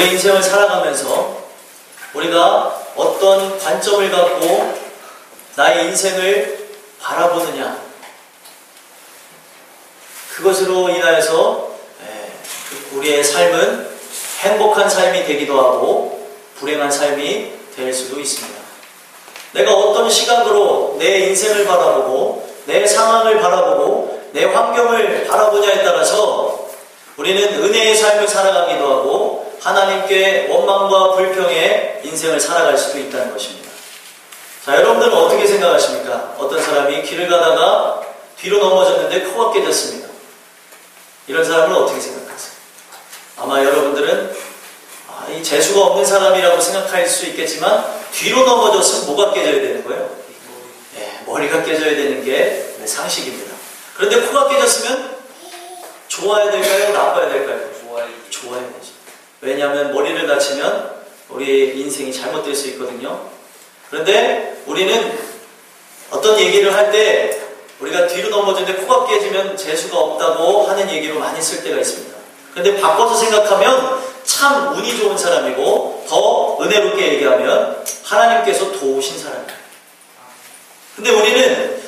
우리 인생을 살아가면서 우리가 어떤 관점을 갖고 나의 인생을 바라보느냐, 그것으로 인하여서 우리의 삶은 행복한 삶이 되기도 하고 불행한 삶이 될 수도 있습니다. 내가 어떤 시각으로 내 인생을 바라보고 내 상황을 바라보고 내 환경을 바라보냐에 따라서 우리는 은혜의 삶을 살아가기도 하고 하나님께 원망과 불평의 인생을 살아갈 수도 있다는 것입니다. 자, 여러분들은 어떻게 생각하십니까? 어떤 사람이 길을 가다가 뒤로 넘어졌는데 코가 깨졌습니다. 이런 사람은 어떻게 생각하세요? 아마 여러분들은 이 재수가 없는 사람이라고 생각할 수 있겠지만 뒤로 넘어졌으면 뭐가 깨져야 되는 거예요? 머리가 깨져야 되는 게 상식입니다. 그런데 코가 깨졌으면 좋아야 될까요? 나빠야 될까요? 좋아야 되죠. 왜냐하면 머리를 다치면 우리 인생이 잘못될 수 있거든요. 그런데 우리는 어떤 얘기를 할 때 우리가 뒤로 넘어졌는데 코가 깨지면 재수가 없다고 하는 얘기로 많이 쓸 때가 있습니다. 그런데 바꿔서 생각하면 참 운이 좋은 사람이고 더 은혜롭게 얘기하면 하나님께서 도우신 사람이에요. 근데 우리는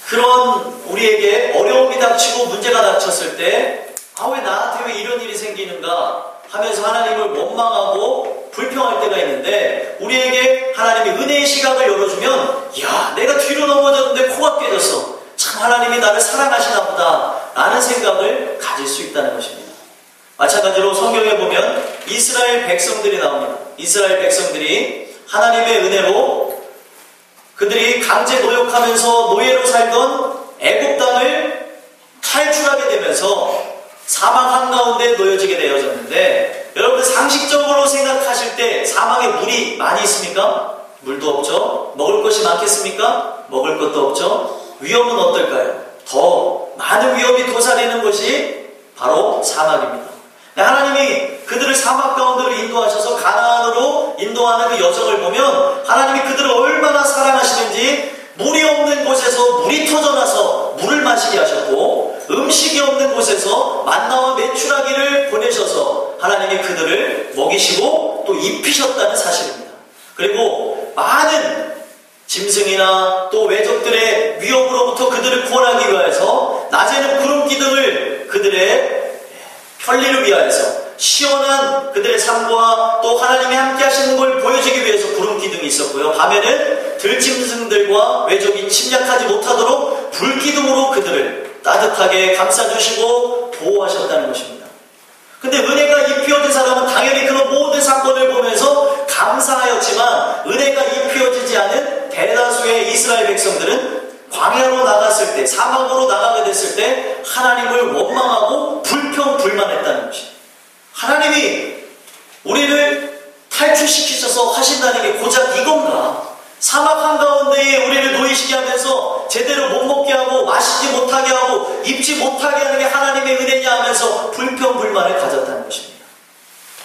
그런 우리에게 어려움이 닥치고 문제가 닥쳤을 때 왜 나한테 왜 이런 일이 생기는가 하면서 하나님을 원망하고 불평할 때가 있는데, 우리에게 하나님이 은혜의 시각을 열어주면 야, 내가 뒤로 넘어졌는데 코가 깨졌어, 참 하나님이 나를 사랑하시나 보다 라는 생각을 가질 수 있다는 것입니다. 마찬가지로 성경에 보면 이스라엘 백성들이 나옵니다. 이스라엘 백성들이 하나님의 은혜로 그들이 강제 노역하면서 노예로 살던 애굽 땅을 탈출하게 되면서 사막 한가운데 놓여지게 되어졌는데, 여러분들 상식적으로 생각하실 때 사막에 물이 많이 있습니까? 물도 없죠. 먹을 것이 많겠습니까? 먹을 것도 없죠. 위험은 어떨까요? 더 많은 위험이 도사리는 것이 바로 사막입니다. 하나님이 그들을 사막 가운데로 인도하셔서 가나안으로 인도하는 그 여정을 보면 하나님이 그들을 얼마나 사랑하시는지, 물이 없는 곳에서 물이 터져나서 물을 마시게 하셨고, 음식이 없는 곳에서 만나와 메추라기를 보내셔서 하나님이 그들을 먹이시고 또 입히셨다는 사실입니다. 그리고 많은 짐승이나 또 외적들의 위협으로부터 그들을 구원하기 위해서 낮에는 구름 기둥을 그들의 편리를 위하여서, 시원한 그들의 삶과 또 하나님이 함께 하시는 걸 보여주기 위해서 구름 기둥이 있었고요. 밤에는 들짐승들과 외적이 침략하지 못하도록 불기둥으로 그들을 따뜻하게 감싸주시고 보호하셨다는 것입니다. 근데 은혜가 입히어진 사람은 당연히 그런 모든 사건을 보면서 감사하였지만, 은혜가 입히어지지 않은 대다수의 이스라엘 백성들은 광야로 나갔을 때, 사막으로 나가게 됐을 때 하나님을 원망하고 불평불만했다는 것입니다. 하나님이 우리를 탈출시키셔서 하신다는 게 고작 이건가? 사막 한가운데에 우리를 놓이시게 하면서 제대로 못 먹게 하고 마시지 못하게 하고 입지 못하게 하는 게 하나님의 은혜냐 하면서 불평불만을 가졌다는 것입니다.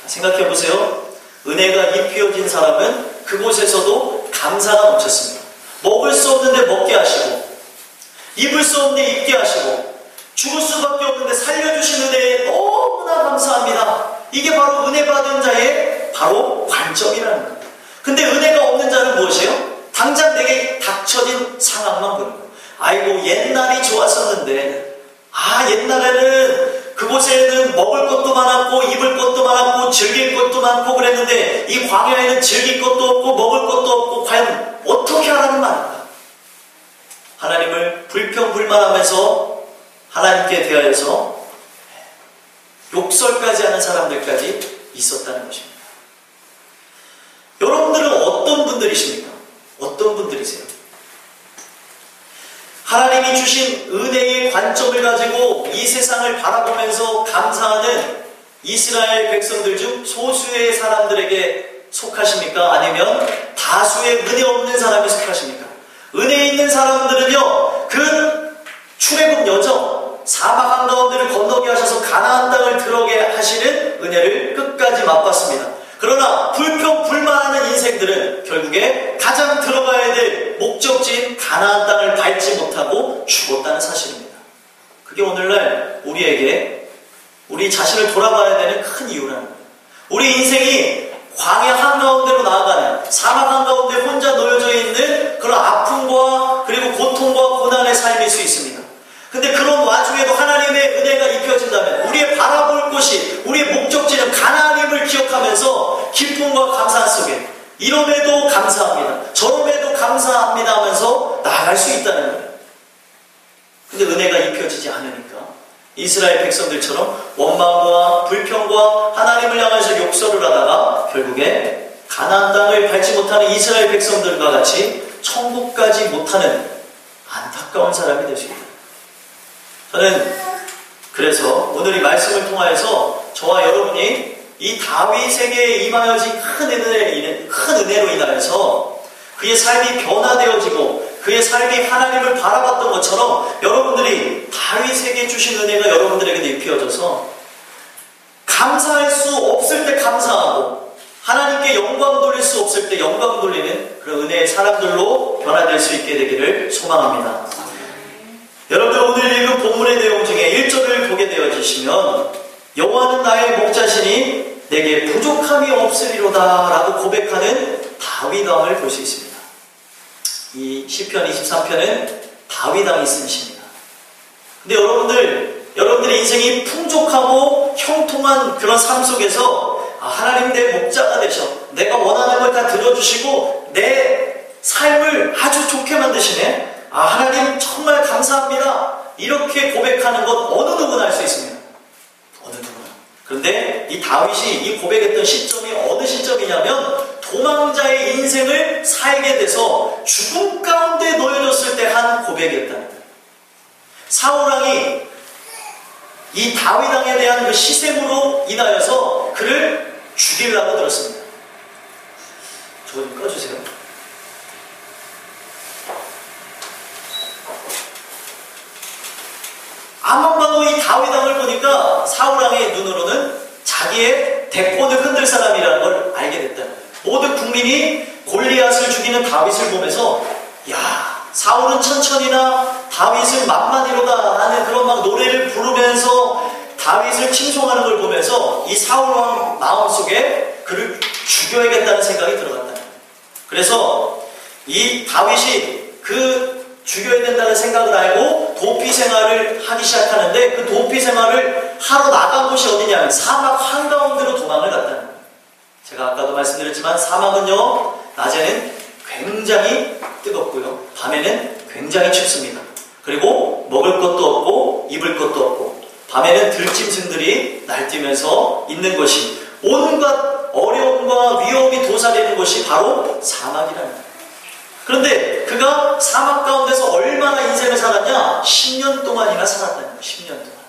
생각해 보세요. 은혜가 입히어진 사람은 그곳에서도 감사가 넘쳤습니다. 먹을 수 없는데 먹게 하시고, 입을 수 없는데 입게 하시고, 죽을 수밖에 없는데 살려주신 은혜에 너무나 감사합니다. 이게 바로 은혜 받은 자의 바로 관점이라는 겁니다. 근데 은혜가 없는 자는 무엇이에요? 당장 내게 닥쳐진 상황만 보는 거예요. 아이고 옛날이 좋았었는데, 옛날에는 그곳에는 먹을 것도 많았고 입을 것도 많았고 즐길 것도 많고 그랬는데 이 광야에는 즐길 것도 없고 먹을 것도 없고 과연 어떻게 하라는 말인가? 하나님을 불평불만하면서 하나님께 대하여서 욕설까지 하는 사람들까지 있었다는 것입니다. 여러분들은 어떤 분들이십니까? 어떤 분들이세요? 하나님이 주신 은혜의 관점을 가지고 이 세상을 바라보면서 감사하는 이스라엘 백성들 중 소수의 사람들에게 속하십니까? 아니면 다수의 은혜 없는 사람에 속하십니까? 은혜 있는 사람들은요, 그 출애굽 여정, 사막 한가운데를 건너게 하셔서 가나안 땅을 들어게 하시는 은혜를 끝까지 맛봤습니다. 그러나 불평불만하는 인생들은 결국에 가장 들어가야 될 목적지인 가나안 땅을 밟지 못하고 죽었다는 사실입니다. 그게 오늘날 우리에게 우리 자신을 돌아봐야 되는 큰 이유라는 거예요. 우리 인생이 광야 한가운데로 나아가는, 사막 한가운데 혼자 놓여져 있는 그런 아픔과 그리고 고통과 고난의 삶일 수 있습니다. 근데 그런 와중에도 하나님의 은혜가 입혀진다면 우리의 바라볼 곳이, 우리의 목적지는 가나안임을 기억하면서 기쁨과 감사 속에 이럼에도 감사합니다, 저럼에도 감사합니다 하면서 나아갈 수 있다는 거예요. 근데 은혜가 입혀지지 않으니까 이스라엘 백성들처럼 원망과 불평과 하나님을 향해서 욕설을 하다가 결국에 가나안 땅을 밟지 못하는 이스라엘 백성들과 같이 천국까지 못하는 안타까운 사람이 되십니다. 저는 그래서 오늘 이 말씀을 통하여서 저와 여러분이 이 다윗에게 임하여진 큰 은혜로 인하여서 그의 삶이 변화되어지고 그의 삶이 하나님을 바라봤던 것처럼 여러분들이 다윗에게 주신 은혜가 여러분들에게도 입혀져서 감사할 수 없을 때 감사하고 하나님께 영광 돌릴 수 없을 때 영광 돌리는 그런 은혜의 사람들로 변화될 수 있게 되기를 소망합니다. 여러분들 오늘 읽은 본문의 내용 중에 1절을 보게 되어지시면 여호와는 나의 목자시니 내게 부족함이 없으리로다 라고 고백하는 다윗왕을 볼 수 있습니다. 이 시편 23편은 다윗왕이 쓴 시입니다. 근데 여러분들의 인생이 풍족하고 형통한 그런 삶 속에서 하나님 내 목자가 되셔, 내가 원하는 걸 다 들어주시고 내 삶을 아주 좋게 만드시네, 하나님 정말 감사합니다, 이렇게 고백하는 것 어느 누구나 할 수 있습니다. 어느 누구나. 그런데 이 다윗이 이 고백했던 시점이 어느 시점이냐면 도망자의 인생을 살게 돼서 죽음 가운데 놓여졌을 때 한 고백이었다는 거예요. 사울왕이 이 다윗왕에 대한 그 시샘으로 인하여서 그를 죽이려고 들었습니다. 저거 좀 꺼주세요. 암만 봐도 이 다윗왕을 보니까 사울왕의 눈으로는 자기의 대권을 흔들 사람이라는 걸 알게 됐다는 거예요. 모든 국민이 골리앗을 죽이는 다윗을 보면서 야, 사울은 천천히나 다윗은 만만이로다 하는 그런 막 노래를 부르면서 다윗을 칭송하는 걸 보면서 이 사울왕 마음속에 그를 죽여야겠다는 생각이 들어갔다는 거예요. 그래서 이 다윗이 그 죽여야 된다는 생각을 알고 도피 생활을 하기 시작하는데 그 도피 생활을 하러 나간 곳이 어디냐면 사막 한가운데로 도망을 갔다는 거예요. 제가 아까도 말씀드렸지만 사막은요, 낮에는 굉장히 뜨겁고요, 밤에는 굉장히 춥습니다. 그리고 먹을 것도 없고 입을 것도 없고 밤에는 들짐승들이 날뛰면서 있는 곳이, 온갖 어려움과 위험이 도사리는 곳이 바로 사막이라는 거예요. 그런데 그가 사막 가운데서 얼마나 인생을 살았냐? 10년 동안이나 살았다는 거예요. 10년 동안.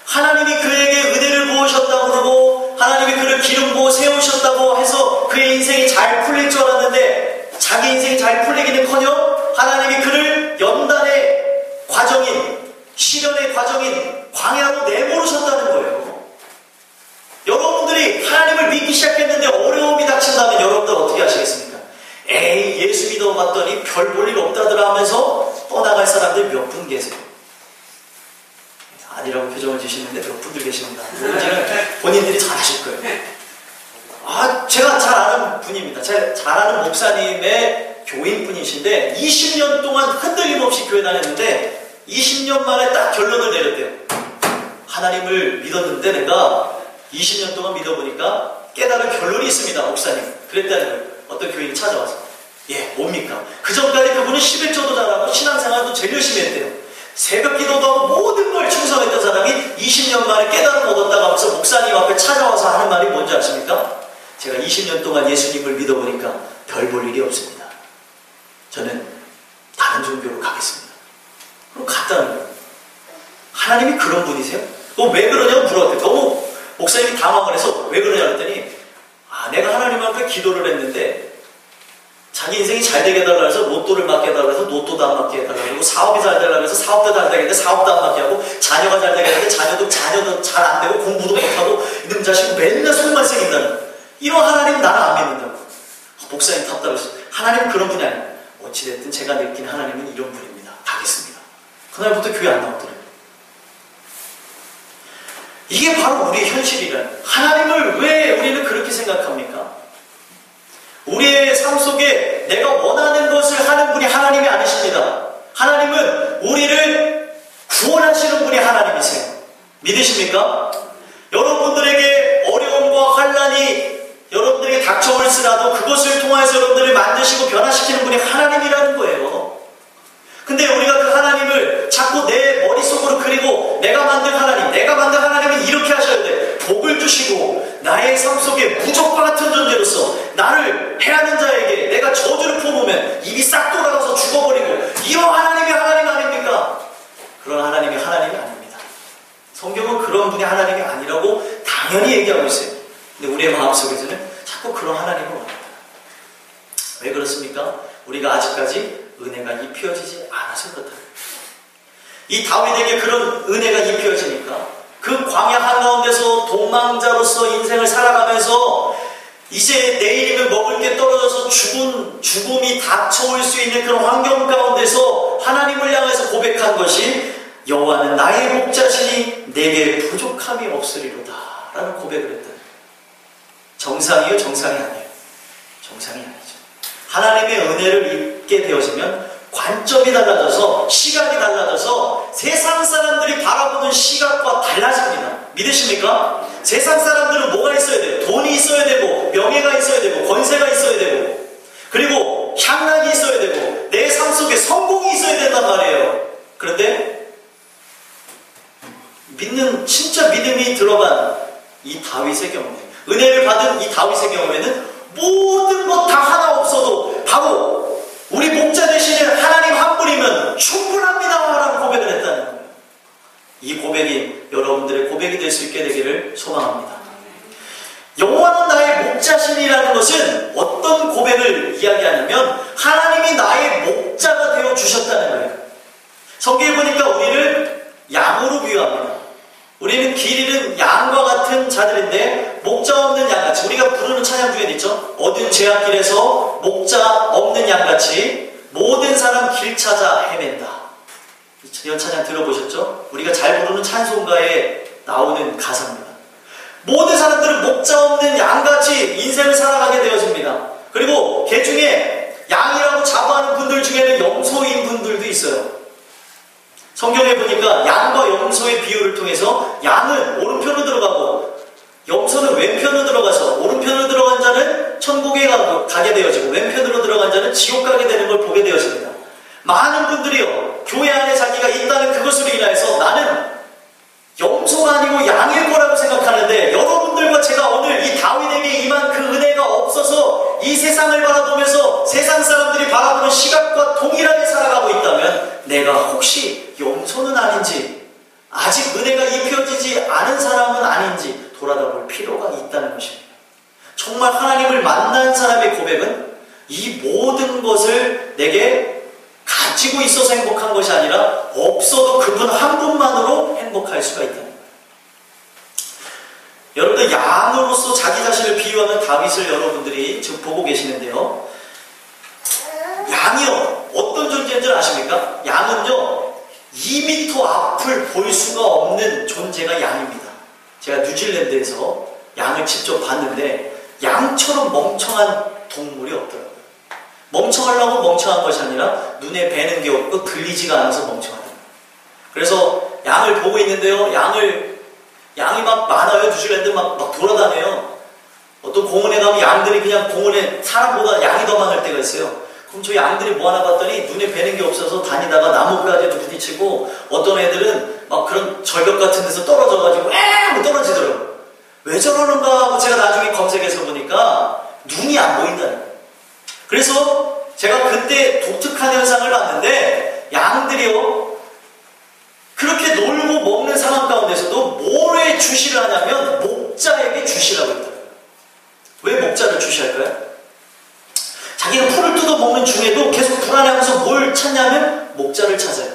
하나님이 그에게 은혜를 부으셨다고 그러고 하나님이 그를 기름 부어 세우셨다고 해서 그의 인생이 잘 풀릴 줄 알았는데 자기 인생이 잘 풀리기는커녕 하나님이 그를 연단의 과정인, 시련의 과정인 광야로 내모르셨다는 거예요. 여러분들이 하나님을 믿기 시작했는데 어려움이 닥친다면 여러분들 어떻게 하시겠습니까? 에이, 예수 믿어봤더니 별 볼 일 없다더라 하면서 떠나갈 사람들 몇 분 계세요? 아니라고 표정을 주시는데 몇 분들 계십니다. 누군지는 본인들이 잘 아실 거예요. 제가 잘 아는 분입니다. 잘 아는 목사님의 교인분이신데 20년 동안 흔들림 없이 교회 다녔는데 20년 만에 딱 결론을 내렸대요. 하나님을 믿었는데 내가 20년 동안 믿어보니까 깨달은 결론이 있습니다, 목사님. 그랬다는 거예요. 어떤 교인이 찾아와서. 예, 뭡니까? 그 전까지 그분은 11조도 잘하고 신앙생활도 제일 열심히 했대요. 새벽 기도도 하고 모든 걸 충성했던 사람이 20년 만에 깨달음 얻었다고 하면서 목사님 앞에 찾아와서 하는 말이 뭔지 아십니까? 제가 20년 동안 예수님을 믿어보니까 별 볼 일이 없습니다. 저는 다른 종교로 가겠습니다. 그럼 갔다는 거예요. 하나님이 그런 분이세요? 왜 그러냐고 물어봤대요. 너무 목사님이 당황을 해서 왜 그러냐 그랬더니 내가 하나님 앞에 기도를 했는데 자기 인생이 잘 되게 해달라고 해서 로또를 맞게 해달라고 해서 로또도 안 맞게 해달라고 하고 사업이 잘 되려고 해서 사업도 잘 되게 했는데 사업도 안 맞게 하고 자녀가 잘 되게 했는데 자녀도 잘 안 되고 공부도 못하고 이놈 자식 맨날 속만 새긴다는 거예요. 이런 하나님 나는 안 믿는다고. 목사님 답답했어요. 하나님은 그런 분이 아니에요. 어찌됐든 제가 느낀 하나님은 이런 분입니다. 가겠습니다. 그날부터 교회 안 나오더래요. 이게 바로 우리의 현실이라는. 하나님을 왜 우리는 그렇게 생각합니까? 우리의 삶 속에 내가 원하는 것을 하는 분이 하나님이 아니십니다. 하나님은 우리를 구원하시는 분이 하나님이세요. 믿으십니까? 여러분들에게 어려움과 환난이 여러분들에게 닥쳐올지라도 그것을 통해서 여러분들을 만드시고 변화시키는 분이 하나님이라는 거예요. 근데 우리가 그 하나님을 자꾸 내 머릿속으로 그리고 내가 만든 하나님은 이렇게 하셔야 돼. 복을 주시고 나의 삶 속에 무적과 같은 존재로서 나를 해하는 자에게 내가 저주를 품으면 입이 싹 돌아가서 죽어버리고, 이런 하나님이 하나님 아닙니까? 그런 하나님이 하나님이 아닙니다. 성경은 그런 분이 하나님이 아니라고 당연히 얘기하고 있어요. 근데 우리의 마음속에서는 자꾸 그런 하나님을 원한다. 왜 그렇습니까? 우리가 아직까지 은혜가 입혀지지 않아서 그렇다. 이 다윗에게 그런 은혜가 입혀지니까 그 광야 한가운데서 도망자로서 인생을 살아가면서 이제 내일이면 먹을 게 떨어져서 죽음이 닥쳐올 수 있는 그런 환경 가운데서 하나님을 향해서 고백한 것이 여호와는 나의 목자시니 내게 부족함이 없으리로다 라는 고백을 했다. 정상이에요? 정상이 아니에요? 정상이 아니죠. 하나님의 은혜를 입게 되어지면 관점이 달라져서, 시각이 달라져서 세상 사람들이 바라보는 시각과 달라집니다. 믿으십니까? 세상 사람들은 뭐가 있어야 돼요? 돈이 있어야 되고, 명예가 있어야 되고, 권세가 있어야 되고, 그리고 향락이 있어야 되고, 내 삶 속에 성공이 있어야 된단 말이에요. 그런데 진짜 믿음이 들어간 이 다윗의 경우에, 은혜를 받은 이 다윗의 경우에는 모든 것 다 하나 없어도 바로 우리 목자 되시는 하나님 한 분이면 충분합니다 라는 고백을 했다는 거예요. 이 고백이 여러분들의 고백이 될 수 있게 되기를 소망합니다. 여호와는 나의 목자신이라는 것은 어떤 고백을 이야기하냐면 하나님이 나의 목자가 되어 주셨다는 거예요. 성경에 보니까 우리를 양으로 비유합니다. 우리는 길 잃은 양과 같은 자들인데 목자 없는 양같이, 우리가 부르는 찬양 중에 있죠. 어두운 제약길에서 목자 없는 양같이 모든 사람 길 찾아 헤맨다. 이런 찬양 들어보셨죠? 우리가 잘 부르는 찬송가에 나오는 가사입니다. 모든 사람들은 목자 없는 양같이 인생을 살아가게 되어집니다. 그리고 개 중에 양이라고 자부하는 분들 중에는 염소인 분들도 있어요. 성경에 보니까 양과 염소의 비유를 통해서 양은 오른편으로 들어가고 염소는 왼편으로 들어가서 오른편으로 들어간 자는 천국에 가게 되어지고 왼편으로 들어간 자는 지옥 가게 되는 걸 보게 되어집니다. 많은 분들이요, 교회 안에 자기가 있다는 그것으로 인하여서 나는 염소가 아니고 양일 거라고 생각하는데, 여러분들과 제가 오늘 이 다윗에게 임한 그 은혜가 없어서 이 세상을 바라보면서 세상 사람들이 바라보는 시각과 동일하게 살아가고 있다면 내가 혹시 염소는 아닌지, 아직 은혜가 입혀지지 않은 사람은 아닌지 돌아다볼 필요가 있다는 것입니다. 정말 하나님을 만난 사람의 고백은 이 모든 것을 내게 가지고 있어서 행복한 것이 아니라 없어도 그분 한 분만으로 행복할 수가 있다는 거예요. 여러분들, 양으로서 자기 자신을 비유하는 다윗을 여러분들이 지금 보고 계시는데요. 양이요, 어떤 존재인 줄 아십니까? 양은요, 2m 앞을 볼 수가 없는 존재가 양입니다. 제가 뉴질랜드에서 양을 직접 봤는데 양처럼 멍청한 동물이 없더라고요. 멍청하려고 멍청한 것이 아니라 눈에 뵈는 게 없고 들리지가 않아서 멍청하다. 그래서 양을 보고 있는데요, 양이 막 많아요. 뉴질랜드 막 돌아다녀요. 어떤 공원에 가면 양들이 그냥 공원에 사람보다 양이 더 많을 때가 있어요. 그럼 저 양들이 뭐 하나 봤더니 눈에 뵈는 게 없어서 다니다가 나뭇가지에도 부딪히고, 어떤 애들은 막 그런 절벽 같은 데서 떨어져가지고 하고 떨어지더라고요. 왜 저러는가 하고 제가 나중에 검색해서 보니까 눈이 안 보인다는 거예요. 그래서 제가 그때 독특한 현상을 봤는데, 양들이요, 그렇게 놀고 먹는 상황 가운데서도 뭐에 주시를 하냐면 목자에게 주시라고 했더라고요. 왜 목자를 주시할까요? 자기가 풀을 뜯어 먹는 중에도 계속 불안해하면서 뭘 찾냐면 목자를 찾아요.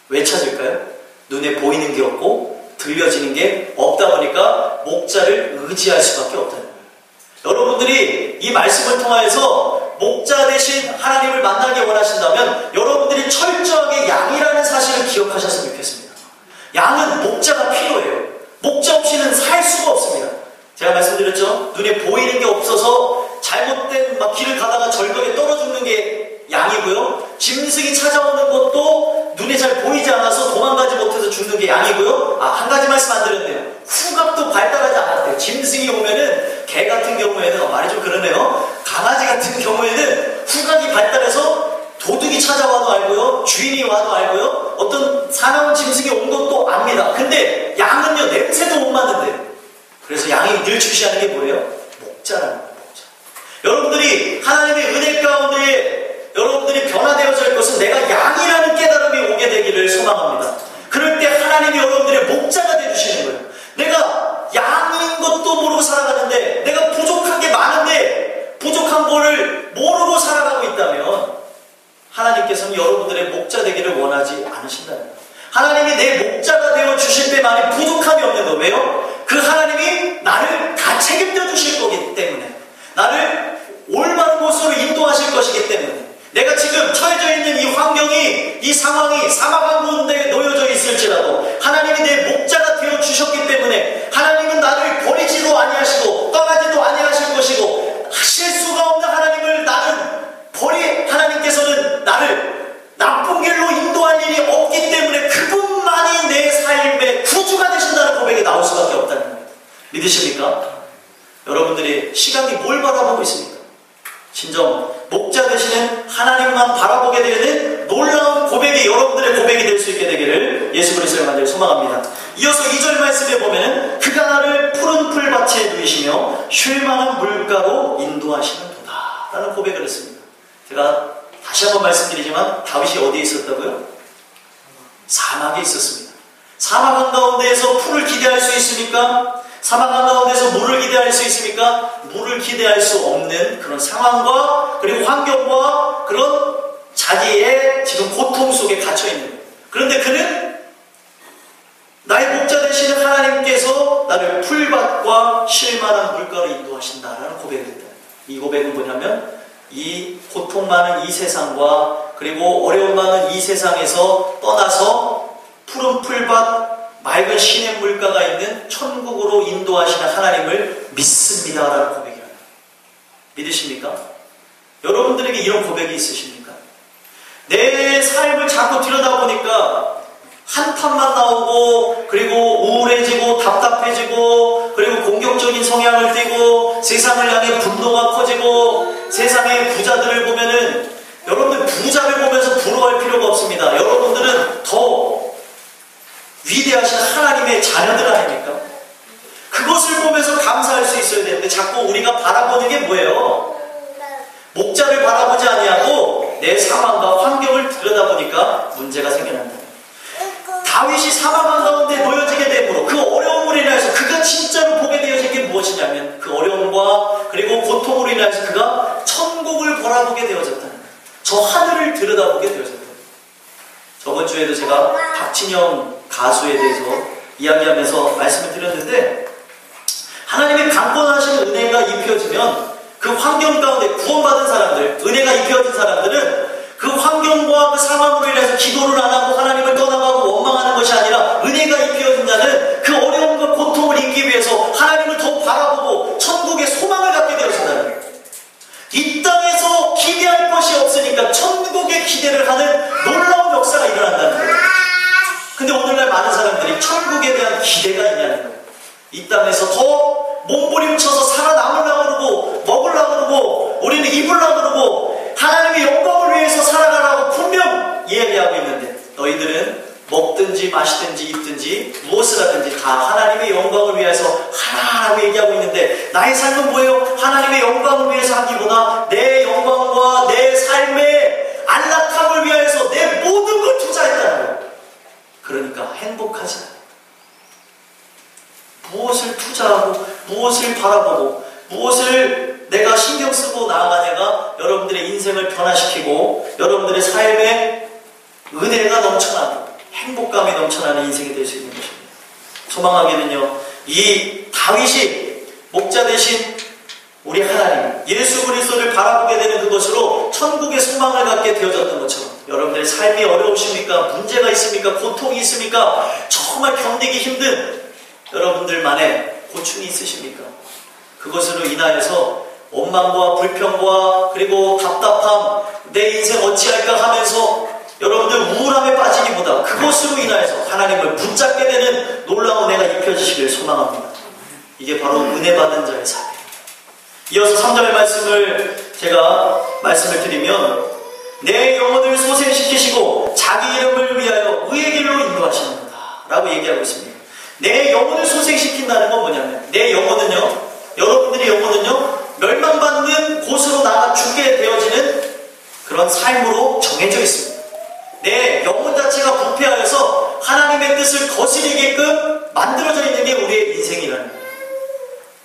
왜 찾을까요? 눈에 보이는 게 없고 들려지는 게 없다 보니까 목자를 의지할 수밖에 없다는 거예요. 여러분들이 이 말씀을 통하여서 목자 대신 하나님을 만나기 원하신다면 여러분들이 철저하게 양이라는 사실을 기억하셨으면 좋겠습니다. 양은 목자가 필요해요. 목자 없이는 살 수가 없습니다. 제가 말씀드렸죠? 눈에 보이는 게 없어서 잘못된 막 길을 가다가 절벽에 떨어 죽는 게 양이고요. 짐승이 찾아오는 것도 눈에 잘 보이지 않아서 도망가지 못해서 죽는 게 양이고요. 한 가지 말씀 안 드렸네요. 후각도 발달하지 않았대요. 짐승이 오면은 개 같은 경우에는 말이 좀 그러네요. 강아지 같은 경우에는 후각이 발달해서 도둑이 찾아와도 알고요. 주인이 와도 알고요. 어떤 사나운 짐승이 온 것도 압니다. 근데 양은요, 냄새도 못 맡는데요. 그래서 양이 늘 주시하는 게 뭐예요? 목자라는 거예요. 목자. 여러분들이 하나님의 은혜 가운데 여러분들이 변화되어질 것은 내가 양이라는 깨달음이 오게 되기를 소망합니다. 그럴 때 하나님이 여러분들의 목자가 되어주시는 거예요. 내가 양인 것도 모르고 살아가는데, 내가 부족한 게 많은데 부족한 거를 모르고 살아가고 있다면 하나님께서는 여러분들의 목자 되기를 원하지 않으신다는 거예요. 하나님이 내 목자가 되어주실 때만이 부족함이 없는 거예요. 왜요? 그 하나님이 나를 다 책임져 주실 거기 때문에, 나를 올바른 곳으로 인도하실 것이기 때문에, 내가 지금 처해져 있는 이 환경이, 이 상황이 사막한 가운데 놓여져 있을지라도 하나님이 내 목자가 되어주셨기 때문에 하나님은 나를 버리지도 아니하시고 떠나지도 아니하실 것이고, 하실 수가 없는 하나님을 나는 하나님께서는 나를 나쁜 길로 인도할 일이 없기 때문에 그분만이 내 삶의 구주가 되신다는 고백이 나올 수밖에 없다는 거예요. 믿으십니까? 여러분들이 시각이 뭘 바라보고 있습니까? 진정 목자 되시는 하나님만 바라보게 되는 놀라운 고백이 여러분들의 고백이 될 수 있게 되기를 예수 그리스도의 만들 소망합니다. 이어서 2절 말씀에 보면은 그가 나를 푸른 풀밭에 누이시며 쉴만한 물가로 인도하시는 도다 라는 고백을 했습니다. 제가 다시 한번 말씀드리지만 다윗이 어디에 있었다고요? 사막에 있었습니다. 사막 한가운데에서 풀을 기대할 수 있습니까? 사막 한가운데에서 물을 기대할 수 있습니까? 물을 기대할 수 없는 그런 상황과 그리고 환경과 그런 자기의 지금 고통 속에 갇혀있는 거예요. 그런데 그는 나의 목자 되시는 하나님께서 나를 풀밭과 쉴만한 물가로 인도하신다라는 고백을 했다. 이 고백은 뭐냐면 이 고통 많은 이 세상과 그리고 어려움 많은 이 세상에서 떠나서 푸른 풀밭 맑은 시냇 물가가 있는 천국으로 인도하시는 하나님을 믿습니다라는 고백이랍니다. 믿으십니까? 여러분들에게 이런 고백이 있으십니까? 내 삶을 자꾸 들여다보니까 한탄만 나오고 그리고 우울해지고 답답해지고 그리고 공격적인 성향을 띠고 세상을 향해 분노가 커지고 세상의 부자들을 보면은 여러분들 부자를 보면서 부러워할 필요가 없습니다. 여러분들은 더 위대하신 하나님의 자녀들 아닙니까? 그것을 보면서 감사할 수 있어야 되는데 자꾸 우리가 바라보는 게 뭐예요? 목자를 바라보지 아니하고 내 상황과 환경을 들여다보니까 문제가 생겨난다. 다윗이 사막 한가운데 놓여지게 되므로 그 어려움으로 인해서 그가 진짜로 보게 되어진 게 무엇이냐면 그 어려움과 그리고 고통으로 인해서 그가 천국을 바라보게 되어졌다는 거예요. 저 하늘을 들여다보게 되어졌다는 거예요. 저번 주에도 제가 박진영 가수에 대해서 이야기하면서 말씀을 드렸는데 하나님의 강권하신 은혜가 입혀지면 그 환경 가운데 구원받은 사람들, 은혜가 입혀진 사람들은 그 환경과 그 상황으로 인해서 기도를 안 하고 하나님을 떠나가고 원망하는 것이 아니라 은혜가 입혀진 자는 그 어려움과 고통을 잊기 위해서 하나님을 더 바라보고 천국의 소망을 갖게 되어진다는 거예요. 이 땅에서 기대할 것이 없으니까 천국의 기대를 하는 놀라운 역사가 일어난다는 거예요. 근데 오늘날 많은 사람들이 천국에 대한 기대가 있냐는 거예요. 이 땅에서 더 몸부림쳐서 살아남으려고 그러고 먹으려고 그러고 우리는 입으려고 그러고 하나님의 영광을 위해서 살아가라고 분명 이야기하고 있는데 너희들은 먹든지 마시든지 입든지 무엇을 하든지 다 하나님의 영광을 위해서 하라라고 얘기하고 있는데 나의 삶은 뭐예요? 하나님의 영광을 위해서 하기보다 내 영광과 내 삶의 안락함을 위해서 내 모든 걸 투자했다는 거예요. 그러니까 행복하지 않아요. 무엇을 투자하고 무엇을 바라보고 무엇을 내가 신경 쓰고 나아가냐가 여러분들의 인생을 변화시키고 여러분들의 삶에 은혜가 넘쳐나고 행복감이 넘쳐나는 인생이 될 수 있는 것입니다. 소망하기는요, 이 다윗이 목자 되신 우리 하나님 예수 그리스도를 바라보게 되는 그것으로 천국의 소망을 갖게 되어졌던 것처럼 여러분들의 삶이 어려우십니까? 문제가 있습니까? 고통이 있습니까? 정말 견디기 힘든 여러분들만의 고충이 있으십니까? 그것으로 인하여서 원망과 불평과 그리고 답답함, 내 인생 어찌할까 하면서 여러분들 우울함에 빠지기보다 그것으로 인하여서 하나님을 붙잡게 되는 놀라운 은혜가 입혀지시길 소망합니다. 이게 바로 은혜 받은 자의 삶이에요. 이어서 3절 말씀을 제가 말씀을 드리면, 내 영혼을 소생시키시고 자기 이름을 위하여 의의 길로 인도하시는구나 라고 얘기하고 있습니다. 내 영혼을 소생시킨다는 건 뭐냐면, 내 영혼은요, 여러분들의 영혼은요, 멸망받는 곳으로 나가 죽게 되어지는 그런 삶으로 정해져 있습니다. 내 영혼 자체가 부패하여서 하나님의 뜻을 거스리게끔 만들어져 있는 게 우리의 인생이라는 거예요.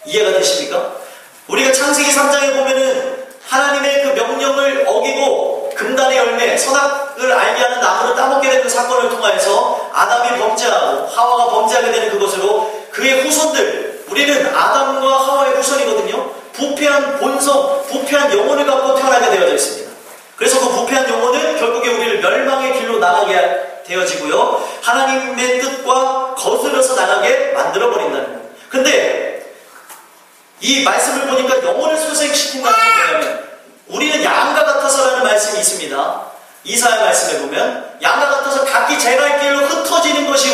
이해가 되십니까? 우리가 창세기 3장에 보면은 하나님의 그 명령을 어기고 금단의 열매, 선악을 알게 하는 나무를 따먹게 되는 사건을 통하여서 아담이 범죄하고 하와가 범죄하게 되는 그것으로 그의 후손들, 우리는 아담과 하와의 후손이거든요. 부패한 본성, 부패한 영혼을 갖고 태어나게 되어져 있습니다. 그래서 그 부패한 영혼은 결국에 우리를 멸망의 길로 나가게 되어지고요, 하나님의 뜻과 거슬러서 나가게 만들어버린다는 거예요. 근데 이 말씀을 보니까 영혼을 소생시킨다는 게 뭐냐면, 우리는 양과 같아서라는 말씀이 있습니다. 이사야 말씀에 보면 양과 같아서 각기 제 갈 길로 흩어지는 것이